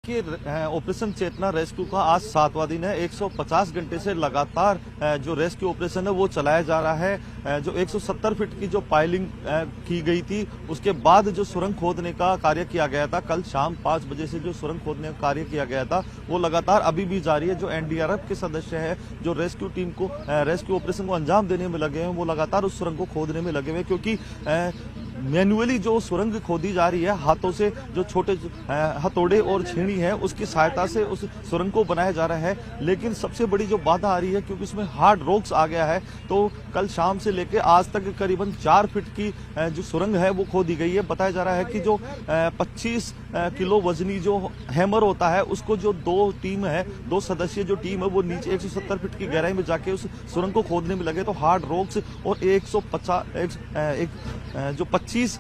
कि ऑपरेशन चेतना रेस्क्यू का आज 7वां दिन है। 150 घंटे से लगातार जो रेस्क्यू ऑपरेशन है वो चलाया जा रहा है। जो 170 फीट की जो पाइलिंग की गई थी उसके बाद जो सुरंग खोदने का कार्य किया गया था, कल शाम 5 बजे से जो सुरंग खोदने का कार्य किया गया था वो लगातार अभी भी जारी है। जो एनडीआरएफ के सदस्य हैं जो रेस्क्यू टीम को रेस्क्यू ऑपरेशन को अंजाम देने में लगे हैं वो लगातार उस सुरंग को खोदने में लगे हुए हैं, क्योंकि मैन्युअली जो सुरंग खोदी जा रही है, हाथों से जो छोटे हथौड़े और छेनी है उसकी सहायता से उस सुरंग को बनाया जा रहा है। लेकिन सबसे बड़ी जो बाधा आ रही है, क्योंकि इसमें हार्ड रॉक्स आ गया है, तो कल शाम से लेकर आज तक करीबन 4 फीट की जो सुरंग है वो खोदी गई है। बताया जा रहा है कि जो 25 किलो वजनी जो हैमर होता है उसको जो दो सदस्यीय जो टीम है वो नीचे 170 फीट की गहराई में जाके उस सुरंग को खोदने में लगे। तो हार्ड रॉक्स और 25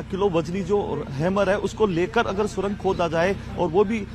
किलो वजनी जो हैमर है उसको लेकर अगर सुरंग खोदा जाए, और वो भी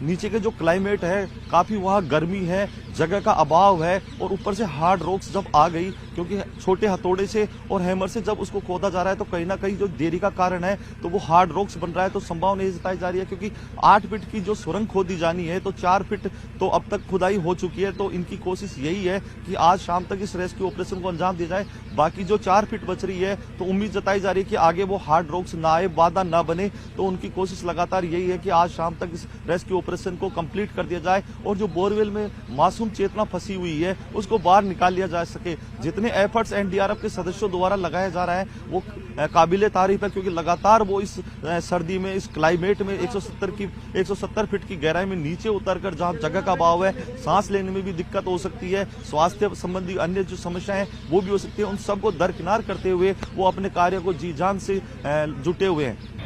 नीचे के जो क्लाइमेट है काफी वहाँ गर्मी है, जगह का अभाव है, और ऊपर से हार्ड रॉक्स जब आ गई, क्योंकि छोटे हथौड़े से और हैमर से जब उसको खोदा जा रहा है तो कहीं ना कहीं जो देरी का कारण है तो वो हार्ड रॉक्स बन रहा है। तो संभावना ये जताई जा रही है, क्योंकि 8 फीट की जो सुरंग खोदी जानी है तो 4 फीट तो अब तक खुदाई हो चुकी है। तो इनकी कोशिश यही है कि आज शाम तक इस रेस्क्यू ऑपरेशन को अंजाम दिया जाए। बाकी जो 4 फीट बच रही है तो उम्मीद जताई जा रही है कि आगे वो हार्ड रॉक्स ना आए, बाधा ना बने। तो उनकी कोशिश लगातार यही है कि आज शाम तक इस रेस्क्यू ऑपरेशन को कंप्लीट कर दिया जाए और जो बोरवेल में मासूम चेतना फंसी हुई है उसको बाहर निकाल लिया जा सके। जितने एफर्ट्स एनडीआरएफ के सदस्यों द्वारा लगाया जा रहा है वो काबिले तारीफ है, क्योंकि लगातार वो इस सर्दी में, इस क्लाइमेट में 170 फीट की गहराई में नीचे उतरकर जहां जगह का अभाव है, सांस लेने में भी दिक्कत हो सकती है, स्वास्थ्य संबंधी अन्य जो समस्याएं हैं वो भी हो सकती है, उन सबको दरकिनार करते हुए वो अपने कार्य को जी जान से जुटे हुए हैं।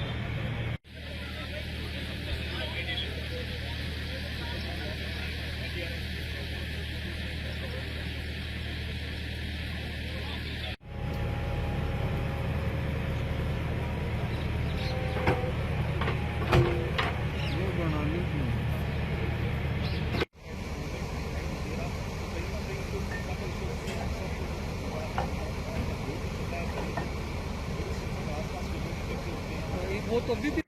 वो तो अभी भी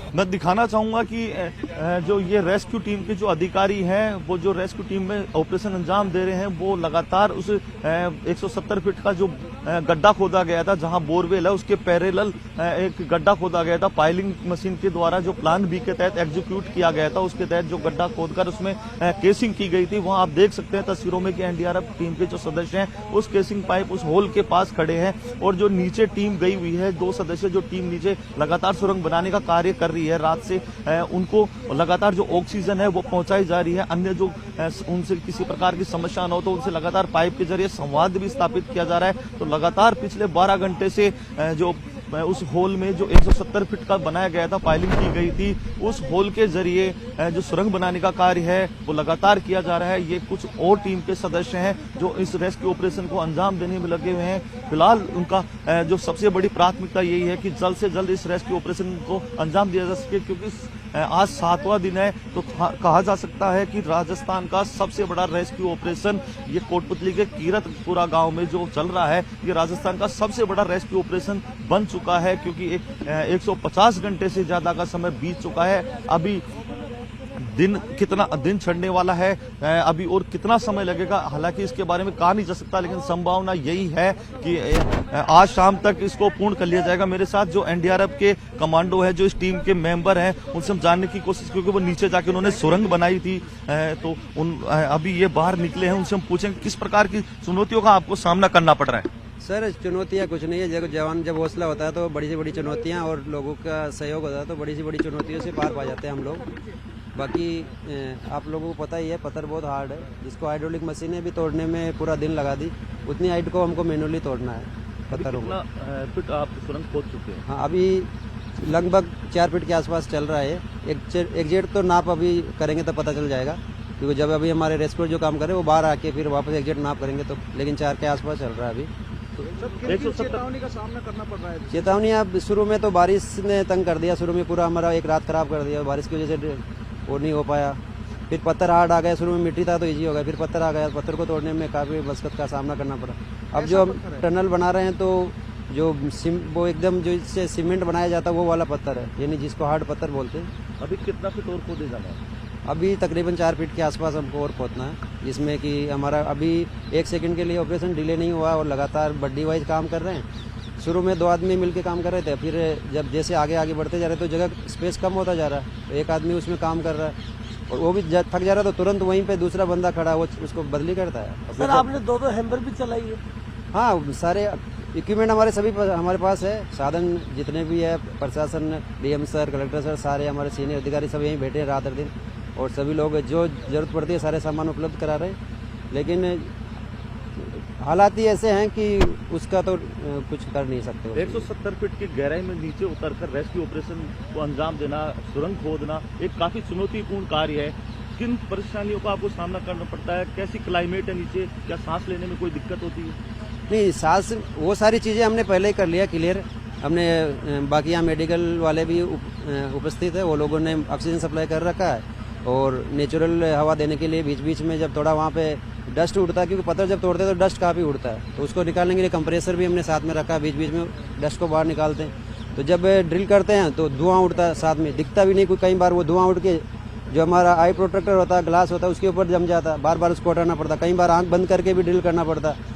मैं दिखाना चाहूंगा कि जो ये रेस्क्यू टीम के जो अधिकारी हैं वो जो रेस्क्यू टीम में ऑपरेशन अंजाम दे रहे हैं वो लगातार उस 170 फीट का जो गड्ढा खोदा गया था जहां बोरवेल है उसके पैरेलल एक गड्ढा खोदा गया था। पाइलिंग मशीन के द्वारा जो प्लान बी के तहत एग्जीक्यूट किया गया था उसके तहत जो गड्ढा खोदकर उसमें केसिंग की गई थी, वहां आप देख सकते हैं तस्वीरों में कि एनडीआरएफ टीम के जो सदस्य हैं उस केसिंग पाइप उस होल के पास खड़े हैं, और जो नीचे टीम गई हुई है 2 सदस्य जो टीम नीचे लगातार सुरंग बनाने का कार्य कर रही है रात से, उनको लगातार जो ऑक्सीजन है वो पहुंचाई जा रही है। अन्य जो उनसे किसी प्रकार की समस्या न हो तो उनसे लगातार पाइप के जरिए संवाद भी स्थापित किया जा रहा है। तो लगातार पिछले 12 घंटे से जो उस होल में जो 170 फीट का बनाया गया था, पाइलिंग की गई थी, उस होल के जरिए जो सुरंग बनाने का कार्य है वो लगातार किया जा रहा है। ये कुछ और टीम के सदस्य हैं जो इस रेस्क्यू ऑपरेशन को अंजाम देने में लगे हुए हैं। फिलहाल उनका जो सबसे बड़ी प्राथमिकता यही है कि जल्द से जल्द इस रेस्क्यू ऑपरेशन को अंजाम दिया जा सके, क्योंकि आज 7वां दिन है। तो कहा जा सकता है कि राजस्थान का सबसे बड़ा रेस्क्यू ऑपरेशन ये कोटपुतली के कीरतपुरा गांव में जो चल रहा है, ये राजस्थान का सबसे बड़ा रेस्क्यू ऑपरेशन बन चुका है, क्योंकि 150 घंटे से ज्यादा का समय बीत चुका है। अभी दिन चढ़ने वाला है, अभी और कितना समय लगेगा हालांकि इसके बारे में कहा नहीं जा सकता, लेकिन संभावना यही है कि आज शाम तक इसको पूर्ण कर लिया जाएगा। मेरे साथ जो एनडीआरएफ के कमांडो है, जो इस टीम के मेंबर हैं, उनसे हम जानने की कोशिश, क्योंकि वो नीचे जाके उन्होंने सुरंग बनाई थी, तो अभी ये बाहर निकले हैं, उनसे हम पूछेंगे किस प्रकार की चुनौतियों का आपको सामना करना पड़ रहा है। सर चुनौतियाँ कुछ नहीं है, जब जवान जब हौसला होता है तो बड़ी से बड़ी चुनौतियाँ और लोगों का सहयोग होता है तो बड़ी से बड़ी चुनौतियों से पार पा जाते हैं हम लोग। बाकी आप लोगों को पता ही है, पत्थर बहुत हार्ड है, जिसको हाइड्रोलिक मशीनें भी तोड़ने में पूरा दिन लगा दी, उतनी हाइट को हमको मैनुअली तोड़ना है पत्थरों को। फिट आप सुरंग खोद चुके हैं? हाँ, अभी लगभग 4 फीट के आसपास चल रहा है। एग्जैक्ट तो नाप अभी करेंगे तो पता चल जाएगा, क्योंकि जब अभी हमारे रेस्क्यू जो काम कर रहे हैं वो बाहर आके फिर वापस एग्जिट नाप करेंगे, तो लेकिन 4 के आसपास चल रहा है अभी। चेतावनी का सामना करना पड़ रहा है। चेतावनी अब शुरू में तो बारिश ने तंग कर दिया, शुरू में पूरा हमारा एक रात खराब कर दिया, बारिश की वजह से वो नहीं हो पाया। फिर पत्थर हार्ड आ गया, शुरू में मिट्टी था तो इजी हो गया, फिर पत्थर आ गया, पत्थर को तोड़ने में काफ़ी मशक्कत का सामना करना पड़ा। अब जो हम टनल बना रहे हैं तो जो वो एकदम जो इससे सीमेंट बनाया जाता है वो वाला पत्थर है, यानी जिसको हार्ड पत्थर बोलते हैं। अभी कितना फीट और खोदे जाना है? अभी तकरीबन 4 फीट के आसपास हमको और पहुंचना है, जिसमें कि हमारा अभी 1 सेकंड के लिए ऑपरेशन डिले नहीं हुआ और लगातार बड्डी वाइज काम कर रहे हैं। शुरू में 2 आदमी मिलके काम कर रहे थे, फिर जब जैसे आगे बढ़ते जा रहे तो जगह स्पेस कम होता जा रहा है, तो एक आदमी उसमें काम कर रहा है और वो भी थक जा रहा है तो तुरंत वहीं पे दूसरा बंदा खड़ा वो उसको बदली करता है। सर आपने 2 हैम्पर भी चलाई है? हाँ, सारे इक्विपमेंट हमारे सभी हमारे पास है, साधन जितने भी है, प्रशासन, डीएम सर, कलेक्टर सर, सारे हमारे सीनियर अधिकारी सब यहीं बैठे हैं रात दिन, और सभी लोग जो जरूरत पड़ती है सारे सामान उपलब्ध करा रहे हैं। लेकिन हालात ही ऐसे हैं कि उसका तो कुछ कर नहीं सकते। 170 फीट की गहराई में नीचे उतरकर रेस्क्यू ऑपरेशन को अंजाम देना, सुरंग खोदना एक काफी चुनौतीपूर्ण कार्य है। किन परेशानियों का आपको सामना करना पड़ता है? कैसी क्लाइमेट है नीचे? क्या सांस लेने में कोई दिक्कत होती है? नहीं, सांस वो सारी चीज़ें हमने पहले ही कर लिया क्लियर। हमने बाकी यहाँ मेडिकल वाले भी उपस्थित है, वो लोगों ने ऑक्सीजन सप्लाई कर रखा है और नेचुरल हवा देने के लिए बीच बीच में जब थोड़ा वहाँ पे डस्ट उड़ता है, क्योंकि पत्थर जब तोड़ते हैं तो डस्ट काफ़ी उड़ता है, तो उसको निकालने के लिए कंप्रेसर भी हमने साथ में रखा है, बीच बीच में डस्ट को बाहर निकालते हैं। तो जब ड्रिल करते हैं तो धुआं उड़ता है साथ में, दिखता भी नहीं, कई बार वो धुआं उड़ के जो हमारा आई प्रोटेक्टर होता है, ग्लास होता है, उसके ऊपर जम जाता है, बार बार उसको हटाना पड़ता है, कई बार आंख बंद करके भी ड्रिल करना पड़ता है।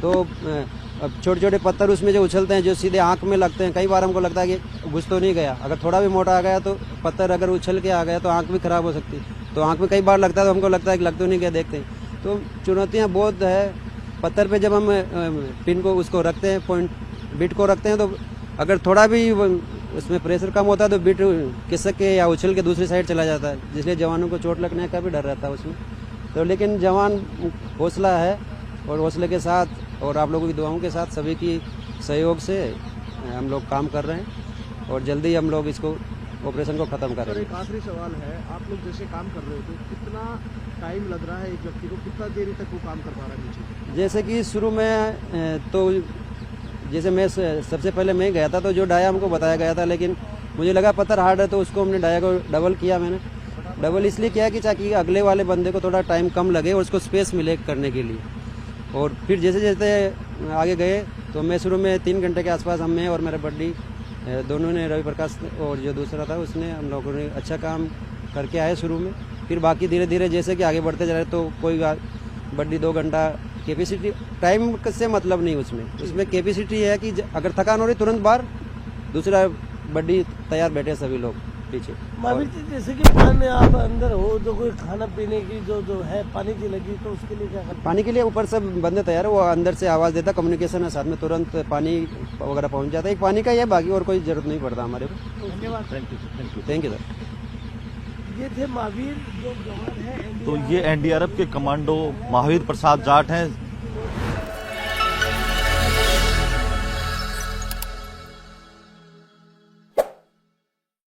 तो अब छोटे छोटे पत्थर उसमें जो उछलते हैं जो सीधे आंख में लगते हैं, कई बार हमको लगता है कि घुस तो नहीं गया, अगर थोड़ा भी मोटा आ गया तो पत्थर अगर उछल के आ गया तो आंख भी खराब हो सकती है, तो आंख में कई बार लगता है तो हमको लगता है कि लग तो नहीं गया, देखते हैं। तो चुनौतियाँ बहुत है। पत्थर पे जब हम पिन को उसको रखते हैं, पॉइंट बिट को रखते हैं, तो अगर थोड़ा भी उसमें प्रेशर कम होता है तो बिट खिसक के या उछल के दूसरी साइड चला जाता है, जिसलिए जवानों को चोट लगने का भी डर रहता है उसमें। तो लेकिन जवान हौसला है और हौसले के साथ और आप लोगों की दुआओं के साथ सभी की सहयोग से हम लोग काम कर रहे हैं और जल्दी हम लोग इसको ऑपरेशन को ख़त्म कर रहे हैं। एक आखिरी सवाल है, आप लोग जैसे काम कर रहे हो तो कितना टाइम लग रहा है एक व्यक्ति को, कितना देरी तक वो काम कर पा रहा है नीचे? जैसे कि शुरू में तो जैसे मैं सबसे पहले मैं गया था तो जो डाया हमको बताया गया था, लेकिन मुझे लगा पत्थर हार्ड है तो उसको हमने डाया को डबल किया। मैंने डबल इसलिए किया कि ताकि अगले वाले बंदे को थोड़ा टाइम कम लगे और उसको स्पेस मिले करने के लिए। और फिर जैसे जैसे आगे गए तो मैं शुरू में 3 घंटे के आसपास मैं और मेरे बड्डी दोनों ने, रवि प्रकाश और जो दूसरा था उसने, हम लोगों ने अच्छा काम करके आए शुरू में। फिर बाकी धीरे धीरे जैसे कि आगे बढ़ते जा रहे तो कोई बड्डी 2 घंटा कैपेसिटी, टाइम से मतलब नहीं उसमें कैपेसिटी है कि अगर थकान हो रही तुरंत बाहर, दूसरा बड्डी तैयार बैठे सभी लोग पीछे। महावीर जी जैसे कि पानी आप अंदर हो तो कोई खाना पीने की जो है पानी की लगी तो उसके लिए क्या करते? पानी के लिए ऊपर सब बंदे तैयार है, वो अंदर से आवाज़ देता, कम्युनिकेशन है साथ में, तुरंत पानी वगैरह पहुंच जाता है। एक पानी का ही है, बाकी और कोई जरूरत नहीं पड़ता हमारे को। धन्यवाद। Thank you sir. ये थे महावीर जो जवान है। तो ये एनडीआरएफ के कमांडो महावीर प्रसाद जाट हैं,